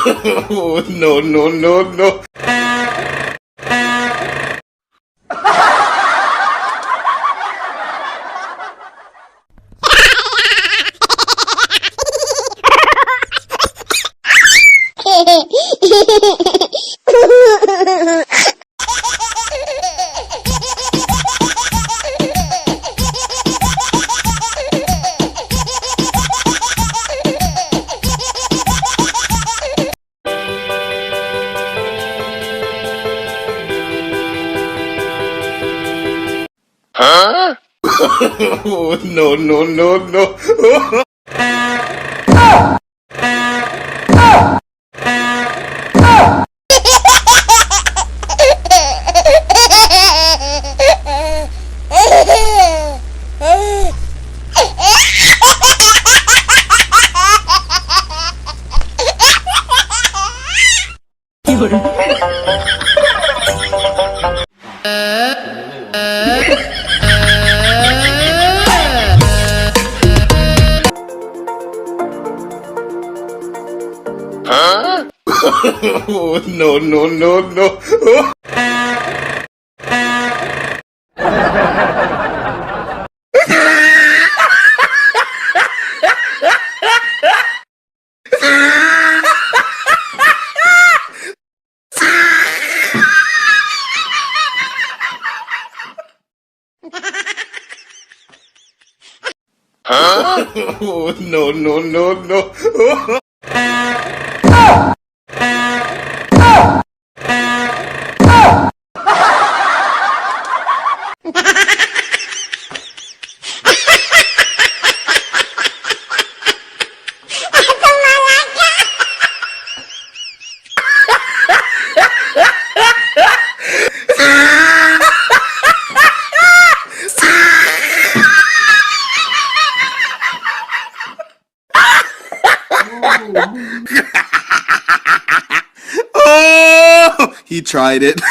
Oh, no, no, no, no. Huh? Oh, no, no, no, no. Huh? Oh, no, no, no, no. Huh? Oh, no, no, no, no. Oh, he tried it.